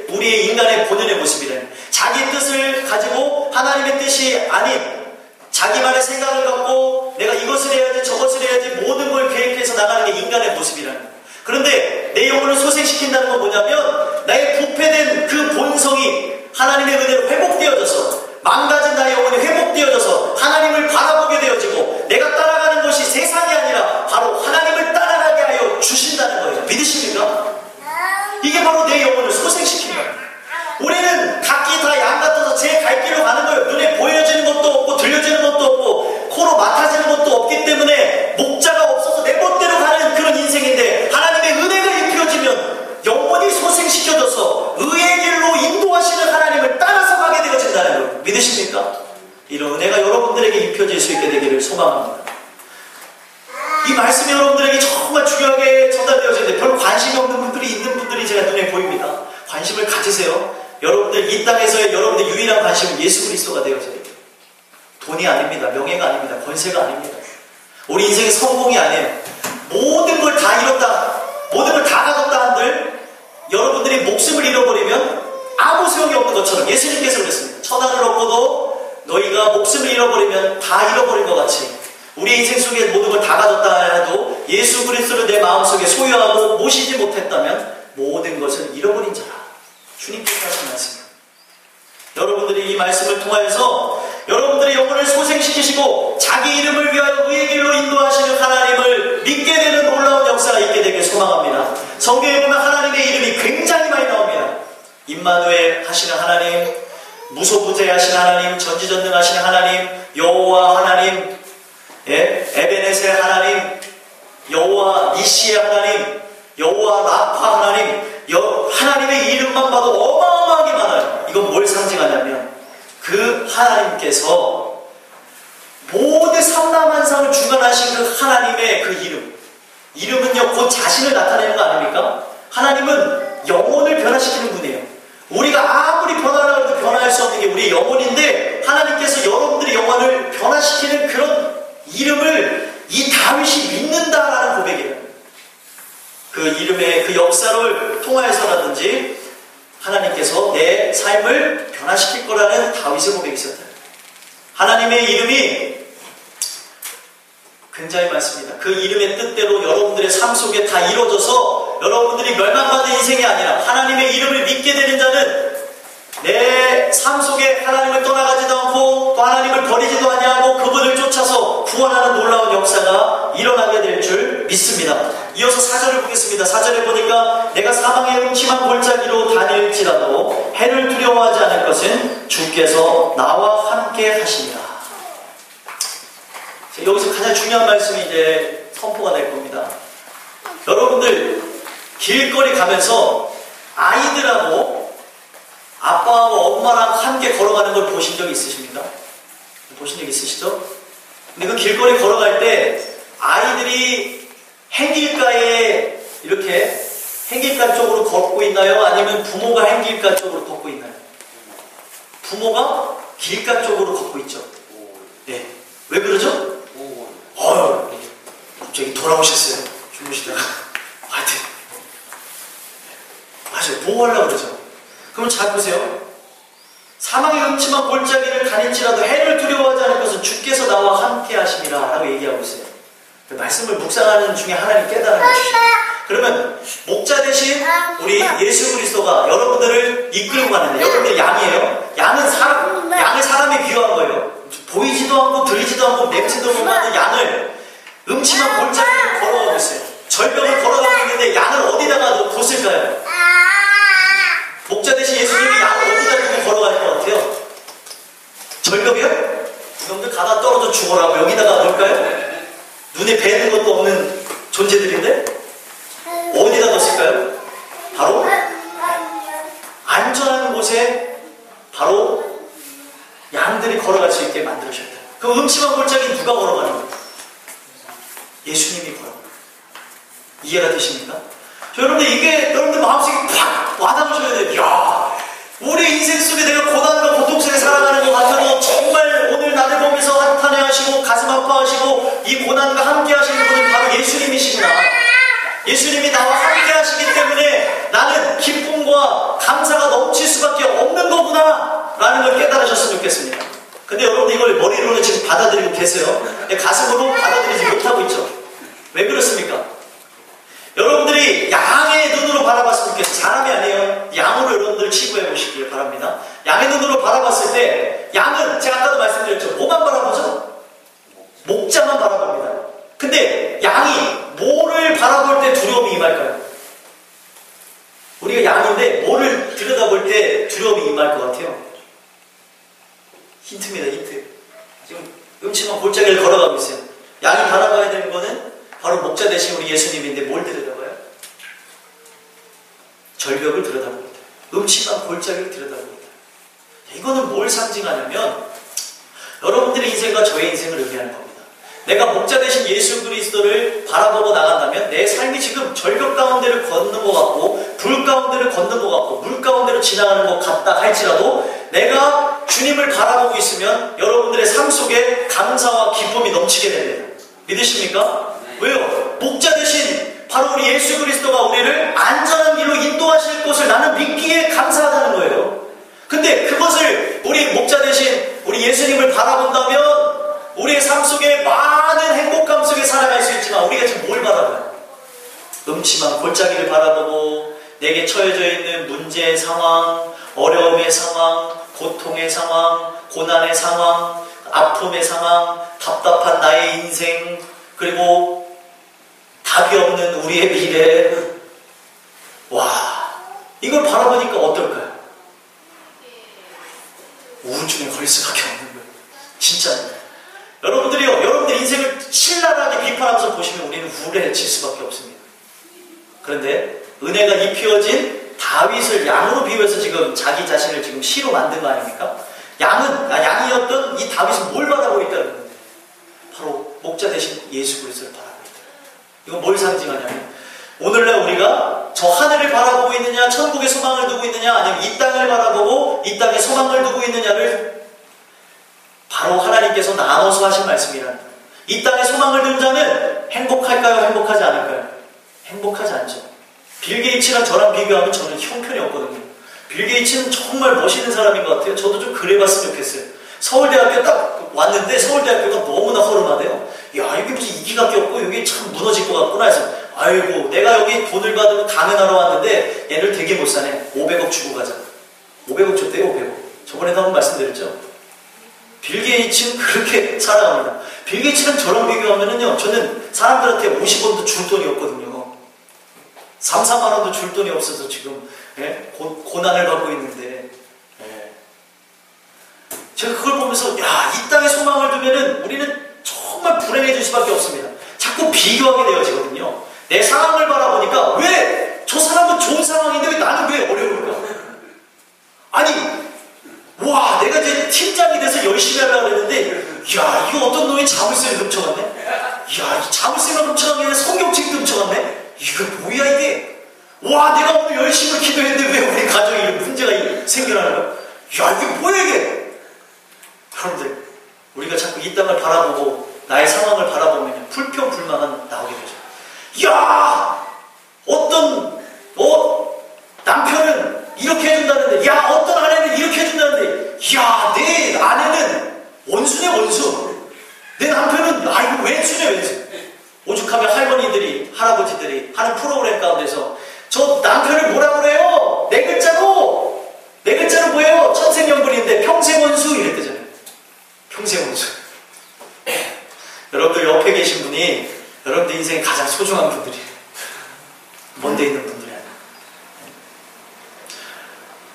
우리의 인간의 본연의 모습이래요. 자기 뜻을 가지고 하나님의 뜻이 아닌 자기만의 생각을 갖고 내가 이것을 해야지 저것을 해야지 모든 걸 계획해서 나가는 게 인간의 모습이라는 거예요. 그런데 내 영혼을 소생시킨다는 건 뭐냐면, 나의 부패된 그 본성이 하나님의 은혜로 회복되어져서, 망가진 나의 영혼이 회복되어져서 하나님을 바라보게 되어지고, 내가 따라가는 것이 세상이 아니라 바로 하나님을 따라가게 하여 주신다는 거예요. 믿으십니까? 이게 바로 내 영혼을 소생시키는 거예요. 우리는 각기 다 양 같아서 제 갈 길로 가는 거예요. 눈에 보여지는 것도 없고 들려지는 것도 없고 코로 맡아지는 것도 없기 때문에 목자가 없어서 내 멋대로 가는 그런 인생인데, 하나님의 은혜가 입혀지면 영혼이 소생시켜져서 의의 길로 인도하시는 하나님을 따라서 가게 되어진다는 거예요. 믿으십니까? 이런 은혜가 여러분들에게 입혀질 수 있게 되기를 소망합니다. 이 말씀이 여러분들에게 정말 중요하게 전달되어지는데 별 관심이 없는 분들이 있는 분들이 제가 눈에 보입니다. 관심을 가지세요. 여러분들 이 땅에서의 여러분들 유일한 관심은 예수 그리스도가 되어져요. 돈이 아닙니다. 명예가 아닙니다. 권세가 아닙니다. 우리 인생의 성공이 아니에요. 모든 걸 다 잃었다, 모든 걸 다 가졌다 한들 여러분들이 목숨을 잃어버리면 아무 소용이 없는 것처럼 예수님께서 그랬습니다. 천하를 얻고도 너희가 목숨을 잃어버리면 다 잃어버린 것 같이, 우리 인생 속에 모든 걸 다 가졌다 해도 예수 그리스도를 내 마음속에 소유하고 모시지 못했다면 모든 것을 잃어버린 자라. 주님께서 하신 말씀입니다. 여러분들이 이 말씀을 통하여서 여러분들의 영혼을 소생시키시고 자기 이름을 위하여 의의 길로 인도하시는 하나님을 믿게 되는 놀라운 역사가 있게 되길 소망합니다. 성경에 보면 하나님의 이름이 굉장히 많이 나옵니다. 임마누엘 하시는 하나님, 무소부재하시는 하나님, 전지전능하시는 하나님, 여호와 하나님, 에베네셀 하나님, 여호와 니시의 하나님, 여호와 라파 하나님, 하나님의 이름만 봐도 어마어마하게 많아요. 이건 뭘 상징하냐면, 그 하나님께서 모든 삼라만상을 주관하신 그 하나님의 그 이름은요 곧 자신을 나타내는 거 아닙니까? 하나님은 영혼을 변화시키는 분이에요. 우리가 아무리 변화하려고 해도 변화할 수 없는 게 우리의 영혼인데, 하나님께서 여러분들의 영혼을 변화시키는 그런 이름을 이 다윗이 믿는다라는 고백이에요. 그 이름의 그 역사를 통하여서라든지 하나님께서 내 삶을 변화시킬 거라는 다윗의 고백이 있었다. 하나님의 이름이 굉장히 많습니다. 그 이름의 뜻대로 여러분들의 삶 속에 다 이루어져서 여러분들이 멸망받는 인생이 아니라 하나님의 이름을 믿게 되는 자는 내 삶 속에 하나님을 떠나가지도 않고 또 하나님을 버리지도 아니하고 그분을 쫓아서 구원하는 놀라운 역사가 일어나게 될 줄 믿습니다. 이어서 4절을 보겠습니다. 4절에 보니까 내가 사망의 음침한 골짜기로 다닐지라도 해를 두려워하지 않을 것은 주께서 나와 함께 하시니라. 여기서 가장 중요한 말씀이 이제 선포가 될 겁니다. 여러분들 길거리 가면서 아이들하고 아빠하고 엄마랑 함께 걸어가는 걸 보신 적 있으십니까? 보신 적 있으시죠? 근데 그 길거리 걸어갈 때 아이들이 행길가에 이렇게 행길가 쪽으로 걷고 있나요? 아니면 부모가 행길가 쪽으로 걷고 있나요? 부모가 길가 쪽으로 걷고 있죠. 네. 왜 그러죠? 갑자기 돌아오셨어요. 주무시다가. 하여튼. 맞아요. 보호하려고 그러죠. 그럼 잘 보세요. 사망의 음침한 골짜기를 다닐지라도 해를 두려워하지 않을 것은 주께서 나와 함께 하심이라 라고 얘기하고 있어요. 그 말씀을 묵상하는 중에 하나님 깨달음을 주십니다. 그러면 목자 대신 우리 예수 그리스도가 여러분들을 이끌고 가는데, 여러분들 양이에요. 양은 사람이 비유한 거예요. 보이지도 않고 들리지도 않고 냄새도 못 맡는 양을 음침한 골짜기를 걸어가고 있어요. 절벽을 걸어가고 있는데 양을 어디다가 뒀을까요? 목자 대신 예수님이 양을 어디다 두고 걸어갈 것 같아요? 절벽이요? 여러분들 가다 떨어져 죽어라고 여기다가 놓을까요? 눈에 뵈는 것도 없는 존재들인데 어디다 뒀을까요? 바로 안전한 곳에 바로 양들이 걸어갈 수 있게 만들으셨다. 그 음침한 골짜기 누가 걸어가는 거예요? 예수님이 걸어가는 거예요. 이해가 되십니까? 여러분들 이게 여러분들 마음속에 팍 와닿으셔야 돼요. 야, 우리 인생 속에 내가 고난과 고통 속에 살아가는 것 같아도 정말 오늘 나를 보면서 한탄해하시고 가슴 아파하시고 이 고난과 함께 하시는 분은 바로 예수님이시구나. 예수님이 나와 함께 하시기 때문에 나는 기쁨과 감사가 넘칠 수밖에 없는 거구나 라는 걸 깨달으셨으면 좋겠습니다. 근데 여러분들 이걸 머리로는 지금 받아들이고 계세요. 가슴으로 받아들이지 못하고 있죠. 왜 그렇습니까? 여러분들이 양의 눈으로 바라봤으면 좋겠어요. 사람이 아니에요. 양으로 여러분들 치부해 보시길 바랍니다. 양의 눈으로 바라봤을 때 양은 제가 아까도 말씀드렸죠. 뭐만 바라보죠? 목자만 바라봅니다. 근데 양이 뭐를 바라볼 때 두려움이 임할까요? 우리가 양인데 뭐를 들여다볼 때 두려움이 임할 것 같아요? 힌트입니다. 힌트. 지금 음침한 골짜기를 걸어가고 있어요. 양이 바라봐야 되는 거는 바로 목자 대신 우리 예수님인데 뭘 들여다봐요? 절벽을 들여다봅니다. 음침한 골짜기를 들여다봅니다. 이거는 뭘 상징하냐면 여러분들의 인생과 저의 인생을 의미하는 겁니다. 내가 목자 대신 예수 그리스도를 바라보고 나간다면 내 삶이 지금 절벽 가운데를 걷는 것 같고 불 가운데를 걷는 것 같고 물 가운데로 지나가는 것 같다 할지라도 내가 주님을 바라보고 있으면 여러분들의 삶 속에 감사와 기쁨이 넘치게 됩니다. 믿으십니까? 왜요? 목자 대신 바로 우리 예수 그리스도가 우리를 안전한 길로 인도하실 것을 나는 믿기에 감사하다는 거예요. 근데 그것을 우리 목자 대신 우리 예수님을 바라본다면 우리의 삶 속에 많은 행복감 속에 살아갈 수 있지만 우리가 지금 뭘 바라봐요? 음침한 골짜기를 바라보고 내게 처해져 있는 문제의 상황, 어려움의 상황, 고통의 상황, 고난의 상황, 아픔의 상황, 답답한 나의 인생, 그리고 답이 없는 우리의 미래. 와, 이걸 바라보니까 어떨까요? 우울증에 걸릴 수밖에 없는 거예요. 진짜입니다. 여러분들이요, 여러분들 인생을 신랄하게 비판하면서 보시면 우리는 우울해질 수밖에 없습니다. 그런데 은혜가 입혀진 다윗을 양으로 비유해서 지금 자기 자신을 지금 시로 만든 거 아닙니까? 양이었던 이 다윗은 뭘 바라보고 있다는 건데? 바로 목자 대신 예수 그리스도를 바라보고 있다. 이건 뭘 상징하냐면 오늘날 우리가 저 하늘을 바라보고 있느냐, 천국의 소망을 두고 있느냐, 아니면 이 땅을 바라보고 이 땅의 소망을 두고 있느냐를 바로 하나님께서 나눠서 하신 말씀이라는 거예요. 이 땅의 소망을 둔 자는 행복할까요? 행복하지 않을까요? 행복하지 않죠. 빌 게이츠랑 저랑 비교하면 저는 형편이 없거든요. 빌 게이츠는 정말 멋있는 사람인 것 같아요. 저도 좀 그래봤으면 좋겠어요. 서울대학교 딱 왔는데 서울대학교가 너무나 허름하대요. 야, 여기 무슨 이기가 꼈고 여기 참 무너질 것 같구나 해서 아이고 내가 여기 돈을 받으면 강연하러 왔는데 얘를 되게 못 사네. 500억 주고 가자. 500억 줬대요. 500억. 저번에도 한번 말씀드렸죠. 빌 게이츠는 그렇게 살아갑니다. 빌 게이츠랑 저랑 비교하면은요, 저는 사람들한테 50원도 줄 돈이 없거든요. 3, 4만 원도 줄 돈이 없어서 지금 고난을 받고 있는데, 제가 그걸 보면서 이 땅에 소망을 두면은 우리는 정말 불행해질 수밖에 없습니다. 자꾸 비교하게 되어지거든요. 내 상황을 바라보니까 왜 저 사람은 좋은 상황인데 왜 나는 왜 어려울까? 아니, 와, 내가 이제 팀장이 돼서 열심히 하려고 했는데, 야, 이거 어떤 놈이 자물쇠를 훔쳐갔네? 야, 이 자물쇠만 훔쳐간 게 아니라 성경책도 훔쳐갔네? 이거 뭐야, 이게? 와, 내가 오늘 열심히 기도했는데 왜 우리 가정에 이런 문제가 생겨나는 거야? 야, 이게 뭐야 이게? 여러분들, 우리가 자꾸 이 땅을 바라보고 나의 상황을 바라보면 불평불만은 나오게 되죠. 야, 어떤 남편은 이렇게 해준다는데, 야, 어떤 아내는 이렇게 해준다는데, 야, 내 아내는 원수네 원수. 내 남편은 아이고 왼수네 왼수. 오죽하면 할머니들이 할아버지들이 하는 프로그램 가운데서 저 남편을 뭐라 그래요? 네 글자로 뭐예요? 천생연분인데 평생 원수 이랬대잖아요. 평생 원수. 여러분들 옆에 계신 분이 여러분들 인생에 가장 소중한 분들이에요. 먼데 있는 분들이 아니에요.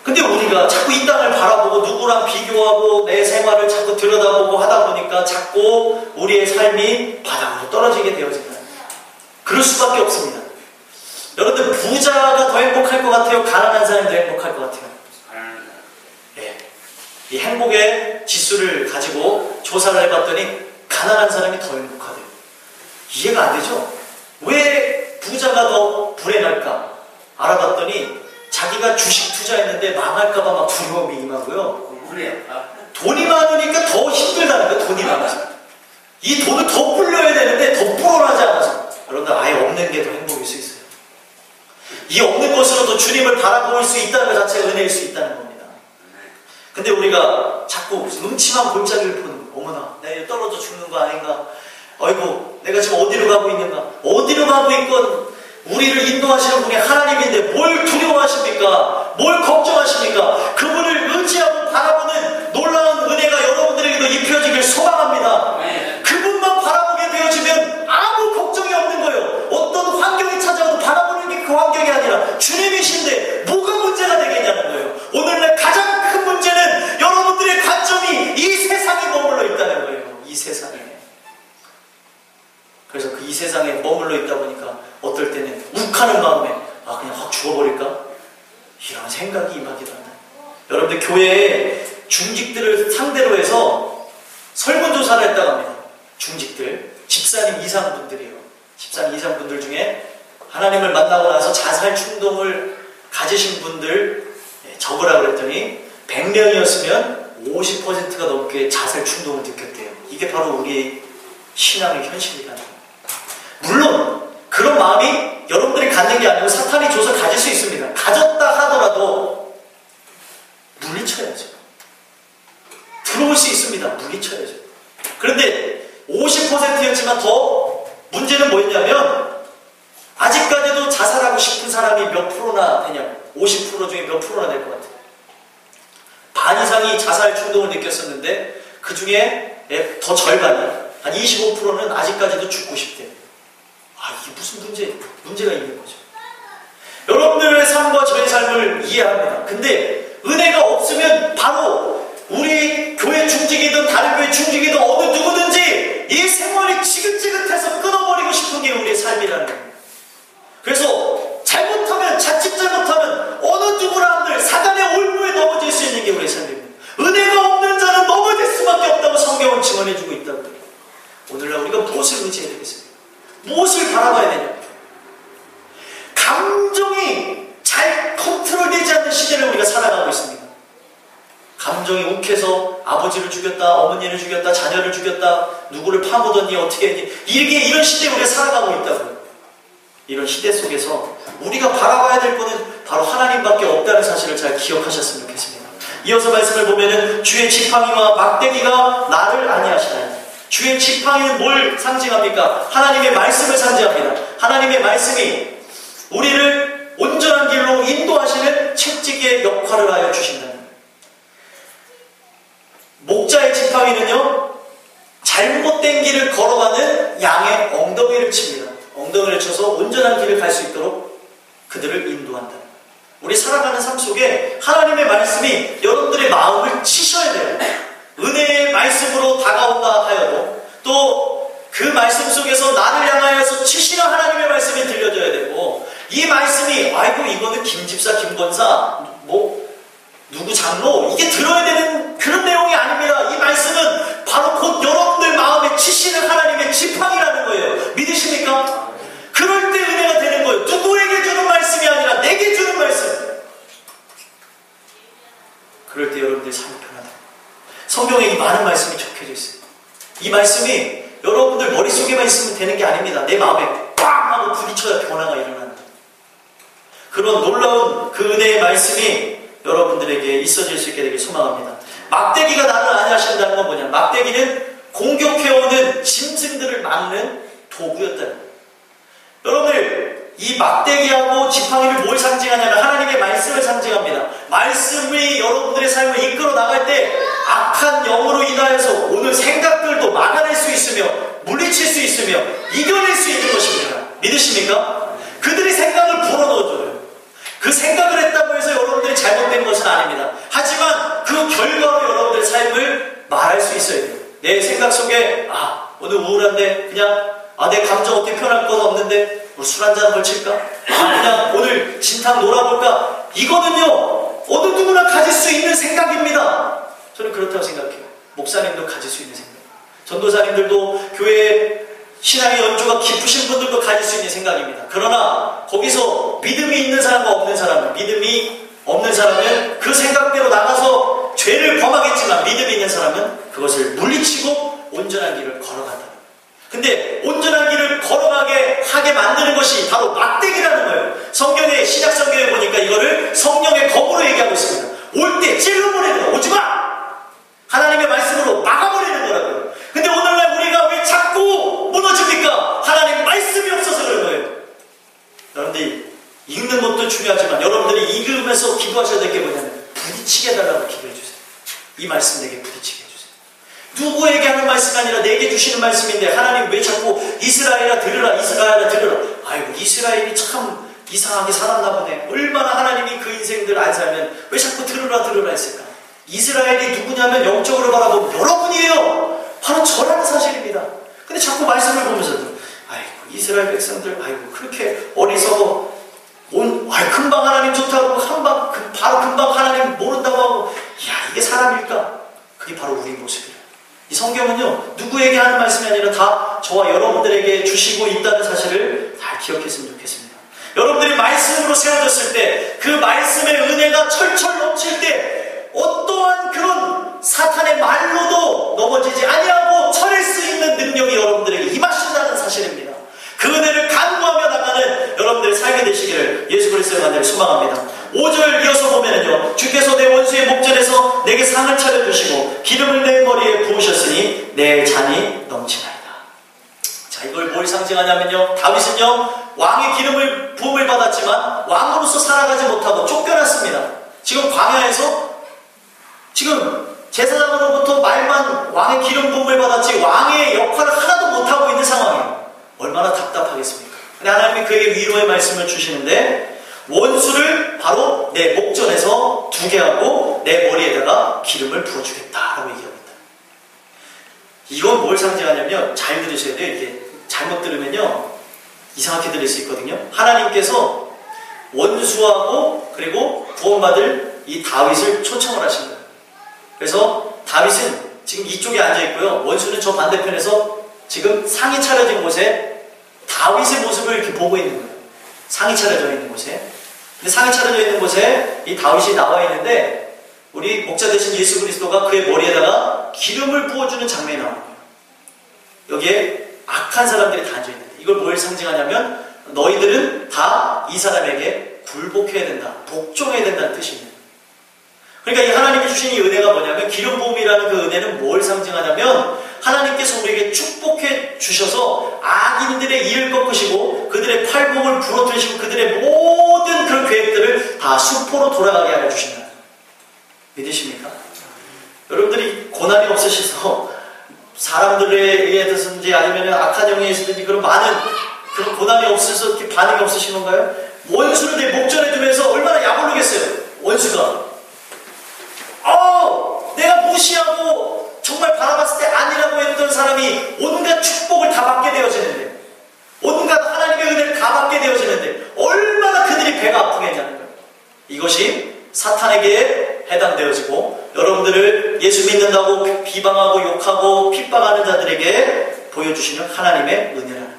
근데 우리가 자꾸 이 땅을 바라보고 누구랑 비교하고 내 생활을 자꾸 들여다보고 하다 보니까 자꾸 우리의 삶이 바닥으로 떨어지게 되어진다. 그럴 수밖에 없습니다. 여러분들 부자가 더 행복할 것 같아요? 가난한 사람이 더 행복할 것 같아요? 예. 이 행복의 지수를 가지고 조사를 해봤더니 가난한 사람이 더 행복하대요. 이해가 안 되죠? 왜 부자가 더 불행할까? 알아봤더니 자기가 주식 투자했는데 망할까봐 막 두려움이 임하고요. 돈이 많으니까 더 힘들다는 거예요. 돈이 많아서. 이 돈을 더 불려야 되는데 더 불어나지 않아서. 여러분들 아예 없는 게 더 행복일 수 있어요. 이 없는 것으로도 주님을 바라볼 수 있다는 것 자체가 은혜일 수 있다는 겁니다. 근데 우리가 자꾸 음침한 골짜기를 보는, 어머나 내가 떨어져 죽는 거 아닌가? 아이고 내가 지금 어디로 가고 있는가? 어디로 가고 있건 우리를 인도하시는 분이 하나님인데 뭘 두려워하십니까? 뭘 걱정하십니까? 그분을 의지하고 바라보는 놀라운 은혜가 여러분들에게도 입혀지길 소망합니다. 그분만 바라보게 되어지면 아무 걱정이 없는 거예요. 어떤 환경이 찾아와도 바라보는 게 그 환경이 아니라 주님이신데 뭐가 문제가 되겠냐는 거예요. 오늘날 가장 큰 문제는 여러분들의 관점이 이 세상에 머물러 있다는 거예요. 이 세상에. 그래서 그 이 세상에 머물러 있다 보니까 어떨 때는 욱하는 마음에 그냥 확 죽어버릴까? 이런 생각이 임하기도 한다. 여러분들 교회에 중직들을 상대로 해서 설문조사를 했다고 합니다. 중직들, 집사님 이상분들이에요. 집사님 이상분들 중에 하나님을 만나고 나서 자살 충동을 가지신 분들 적으라고 그랬더니 100명이었으면 50%가 넘게 자살 충동을 느꼈대요. 이게 바로 우리의 신앙의 현실이라는 거예요. 물론 그런 마음이 여러분들이 갖는 게 아니고 사탄이 줘서 가질 수 있습니다. 가졌다 하더라도 물리쳐야죠. 들어올 수 있습니다. 물리쳐야죠. 그런데 50%였지만 더 문제는 뭐였냐면 아직까지도 자살하고 싶은 사람이 몇 프로나 되냐고. 50% 중에 몇 프로나 될 것 같아요. 반 이상이 자살 충동을 느꼈었는데 그 중에 더 절반이 한 25%는 아직까지도 죽고 싶대요. 이게 무슨 문제가 있는 거죠. 여러분들의 삶과 저의 삶을 이해합니다. 근데 은혜가 없으면 바로 우리 교회 중직이든 다른 교회 중직이든 어느 누구든지 이 생활이 지긋지긋해서 끊어버리고 싶은 게 우리의 삶이라는 거예요. 그래서 자칫 잘못하면 어느 누구나 한들 사단의 올무에 넘어질 수 있는 게 우리의 삶입니다. 은혜가 없는 자는 넘어질 수밖에 없다고 성경은 증언해주고 있다고 해요. 오늘날 우리가 무엇을 의지해야 되겠습니까? 무엇을 바라봐야 되냐? 감정이 잘 컨트롤되지 않는 시대를 우리가 살아가고 있습니다. 감정이 욱해서 아버지를 죽였다, 어머니를 죽였다, 자녀를 죽였다, 누구를 파묻었니, 어떻게 했니, 이런 시대에 우리가 살아가고 있다고요. 이런 시대 속에서 우리가 바라봐야 될 것은 바로 하나님밖에 없다는 사실을 잘 기억하셨으면 좋겠습니다. 이어서 말씀을 보면은 주의 지팡이와 막대기가 나를 안위하시나니. 주의 지팡이는 뭘 상징합니까? 하나님의 말씀을 상징합니다. 하나님의 말씀이 우리를 온전한 길로 인도하시는 채찍의 역할을 하여 주신다는 거예요. 목자의 지팡이는요, 잘못된 길을 걸어가는 양의 엉덩이를 칩니다. 엉덩이를 쳐서 온전한 길을 갈 수 있도록 그들을 인도한다. 우리 살아가는 삶 속에 하나님의 말씀이 여러분들의 마음을 치셔야 돼요. 은혜의 말씀으로 다가온다 하여도 또 그 말씀 속에서 나를 향하여서 치시는 하나님의 말씀이 들려줘야 되고, 이 말씀이 아이고 이거는 김집사 김권사 누구 장로 이게 들어야 되는 그런 내용이 아닙니다. 이 말씀은 바로 곧 여러분들 마음에 치시는 하나님의 지팡이라는 거예요. 믿으십니까? 그럴 때 은혜가 되는 거예요. 누구에게 주는 말씀이 아니라 내게 주는 말씀. 그럴 때 여러분들 말씀이 여러분들 머릿속에만 있으면 되는 게 아닙니다. 내 마음에 빵 하고 부딪혀야 변화가 일어나는 그런 놀라운 그 은혜의 말씀이 여러분들에게 있어질 수 있게 되길 소망합니다. 막대기가 나를 안위하신다는 건 뭐냐? 막대기는 공격해오는 짐승들을 막는 도구였다는 거예요. 여러분들 이 막대기하고 지팡이를 뭘 상징하냐면 하나님의 말씀을 상징합니다. 말씀이 여러분들의 삶을 이끌어 나갈 때 악한 영으로 인하여서 오늘 생각들도 막아낼 수 있으며 물리칠 수 있으며 이겨낼 수 있는 것입니다. 믿으십니까? 그들이 생각을 불어넣어줘요. 그 생각을 했다고 해서 여러분들이 잘못된 것은 아닙니다. 하지만 그 결과로 여러분들의 삶을 말할 수 있어야 돼요. 내 생각 속에 오늘 우울한데 그냥 내 감정 어떻게 표현할 것 없는데 술 한잔 걸칠까? 그냥 오늘 진탕 놀아볼까? 이거는요 어느 누구나 가질 수 있는 생각입니다. 저는 그렇다고 생각해요. 목사님도 가질 수 있는 생각, 전도사님들도 교회에 신앙의 연조가 깊으신 분들도 가질 수 있는 생각입니다. 그러나 거기서 믿음이 있는 사람과 없는 사람은, 믿음이 없는 사람은 그 생각대로 나가서 죄를 범하겠지만 믿음이 있는 사람은 그것을 물리치고 온전한 길을 걸어간다. 근데 온전한 길을 걸어가게 하게 만드는 것이 바로 막대기라는 거예요. 성경에, 신약 성경에 보니까 이거를 성령의 검으로 얘기하고 있습니다. 올 때 찔러버리는 거, 오지마! 하나님의 말씀으로 막아버리는 거라고요. 근데 오늘날 우리가 왜 자꾸 무너집니까? 하나님 말씀이 없어서 그런 거예요. 여러분들이 읽는 것도 중요하지만 여러분들이 읽으면서 기도하셔야 될 게 뭐냐면 부딪히게 해달라고 기도해 주세요. 이 말씀 내게 부딪히게 해주세요. 누구에게 하는 말씀이 아니라 내게 주시는 말씀인데 하나님 왜 자꾸 이스라엘아 들으라, 이스라엘아 들으라. 아이고 이스라엘이 참 이상하게 살았나 보네. 얼마나 하나님이 그 인생들 안 살면 왜 자꾸 들으라 들으라 했을까? 이스라엘이 누구냐면 영적으로 바라보면 여러분이에요. 바로 저라는 사실입니다. 근데 자꾸 말씀을 보면서도 아이고 이스라엘 백성들 아이고 그렇게 어리석어 금방 하나님 좋다고 바로 금방 하나님 모른다고 하고 이게 사람일까? 그게 바로 우리 모습이에요. 이 성경은요 누구에게 하는 말씀이 아니라 다 저와 여러분들에게 주시고 있다는 사실을 잘 기억했으면 좋겠습니다. 여러분들이 말씀으로 세워졌을 때 그 말씀의 은혜가 철철 넘칠 때 어떠한 그런 사탄의 말로도 넘어지지 아니하고 쳐낼 수 있는 능력이 여러분들에게 임하신다는 사실입니다. 그 은혜를 간구하며 나가는 여러분들의 삶이 되시기를 예수 그리스도의 간절히 소망합니다. 5절 이어서 보면은요 주께서 내 원수의 목전에서 내게 상을 차려주시고 기름을 내 머리에 부으셨으니 내 잔이 넘치나이다. 자, 이걸 뭘 상징하냐면요 다윗은요 왕의 기름을 부음을 받았지만 왕으로서 살아가지 못하고 쫓겨났습니다. 지금 광야에서 지금 제사장으로부터 말만 왕의 기름 부음을 받았지 왕의 역할을 하나도 못하고 있는 상황이에요. 얼마나 답답하겠습니까? 근데 하나님이 그에게 위로의 말씀을 주시는데 원수를 바로 내 목전에서 두게 하고 내 머리에다가 기름을 부어주겠다라고 얘기하고 있다. 이건 뭘 상징하냐면 잘 들으셔야 돼요. 이게 잘못 들으면요 이상하게 들릴 수 있거든요. 하나님께서 원수하고 그리고 구원받을 이 다윗을 초청을 하신 거예요. 그래서 다윗은 지금 이쪽에 앉아있고요 원수는 저 반대편에서 지금 상이 차려진 곳에 다윗의 모습을 이렇게 보고 있는 거예요. 상이 차려져 있는 곳에. 근데 상이 차려져 있는 곳에 이 다윗이 나와 있는데 우리 목자 되신 예수 그리스도가 그의 머리에다가 기름을 부어주는 장면이 나와요. 여기에 악한 사람들이 다 앉아있는데 이걸 뭘 상징하냐면 너희들은 다 이 사람에게 굴복해야 된다, 복종해야 된다는 뜻입니다. 그러니까 이 하나님이 주신 이 은혜가 뭐냐면 기름 부음이라는 그 은혜는 뭘 상징하냐면 하나님께서 우리에게 축복해 주셔서 악인들의 이를 꺾으시고 그들의 팔복을 부러뜨리시고 그들의 모든 그런 계획들을 다 수포로 돌아가게 하여 주신다. 믿으십니까? 여러분들이 고난이 없으셔서 사람들에 의해서든지 아니면 악한 영에 있으든지 그런 많은 그런 고난이 없어서 이렇게 반응이 없으신 건가요? 원수를 내 목전에 두면서 얼마나 약올르겠어요. 원수가 내가 무시하고 정말 바라봤을 때 아니라고 했던 사람이 온갖 축복을 다 받게 되어지는데 온갖 하나님의 은혜를 다 받게 되어지는데 얼마나 그들이 배가 아프겠냐는 거예요. 이것이 사탄에게 해당되어지고 여러분들을 예수 믿는다고 비방하고 욕하고 핍박하는 자들에게 보여주시는 하나님의 은혜라는 거예요.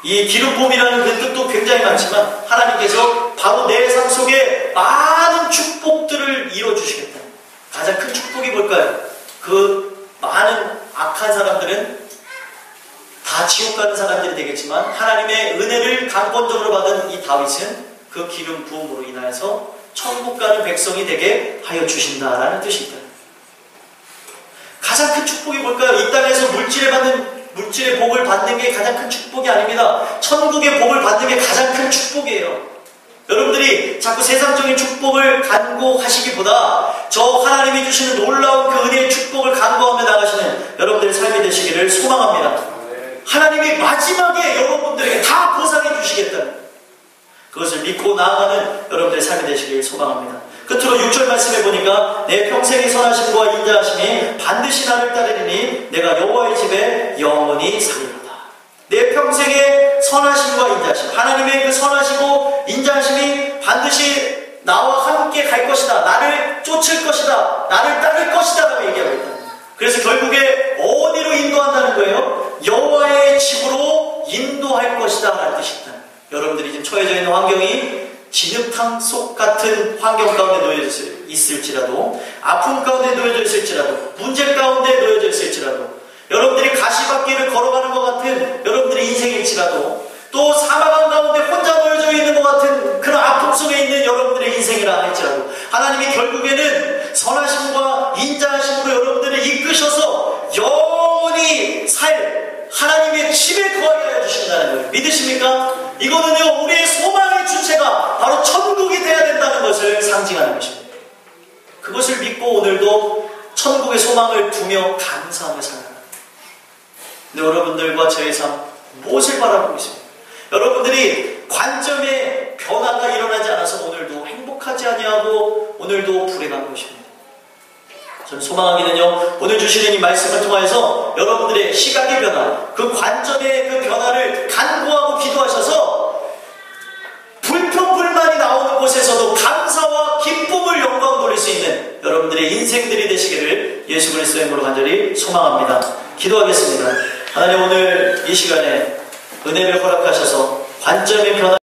이 기름 부음이라는 그 뜻도 굉장히 많지만 하나님께서 바로 내 삶 속에 많은 축복들을 이뤄주시겠다. 가장 큰 축복이 뭘까요? 그 많은 악한 사람들은 다 지옥 가는 사람들이 되겠지만 하나님의 은혜를 강권적으로 받은 이 다윗은 그 기름 부음으로 인하여서 천국 가는 백성이 되게 하여 주신다라는 뜻이 있다. 가장 큰 축복이 뭘까요? 이 땅에서 물질의 복을 받는 게 가장 큰 축복이 아닙니다. 천국의 복을 받는 게 가장 큰 축복이에요. 여러분들이 자꾸 세상적인 축복을 간구하시기보다 저 하나님이 주시는 놀라운 그 은혜의 축복을 간구하며 나가시는 여러분들의 삶이 되시기를 소망합니다. 하나님이 마지막에 여러분들에게 다 보상해 주시겠다는 그것을 믿고 나아가는 여러분들의 삶이 되시기를 소망합니다. 끝으로 6절 말씀해 보니까 내 평생의 선하심과 인자하심이 반드시 나를 따르리니 내가 여호와의 집에 영원히 살리로다. 내 평생의 선하심과 인자하심, 하나님의 그 선하시고 인자하심이 반드시 나와 함께 갈 것이다. 나를 쫓을 것이다. 나를 따를 것이다 라고 얘기하고 있다. 그래서 결국에 어디로 인도한다는 거예요? 여호와의 집으로 인도할 것이다 라는 뜻입니다. 여러분들이 지금 처해져 있는 환경이 진흙탕 속 같은 환경 가운데 놓여져 있을지라도, 아픔 가운데 놓여져 있을지라도, 문제 가운데 놓여져 있을지라도, 여러분들이 가시밭길을 걸어가는 것 같은 여러분들의 인생일지라도, 또 사막한 가운데 혼자 놓여져 있는 것 같은 그런 아픔 속에 있는 여러분들의 인생이라 할지라도 하나님이 결국에는 선하심과 인자하심으로 여러분들을 이끄셔서 영원히 살 하나님의 집에 거하게 하여 주신다는 거예요. 믿으십니까? 이거는요, 우리의 소망의 주체가 바로 천국이 되어야 된다는 것을 상징하는 것입니다. 그것을 믿고 오늘도 천국의 소망을 두며 감사하며 살아갑니다. 근데 여러분들과 저의 삶 무엇을 바라보고 있습니까? 여러분들이 관점의 변화가 일어나지 않아서 오늘도 행복하지 아니하고 오늘도 불행한 것입니다. 저는 소망하기는요, 오늘 주시는 이 말씀을 통하여서 여러분들의 시각의 변화, 그 관점의 그 변화를 간구하고 기도하셔서 불평불만이 나오는 곳에서도 감사와 기쁨을 영광 돌릴 수 있는 여러분들의 인생들이 되시기를 예수 그리스도의 이름으로 간절히 소망합니다. 기도하겠습니다. 하나님, 오늘 이 시간에 은혜를 허락하셔서 관점의 변화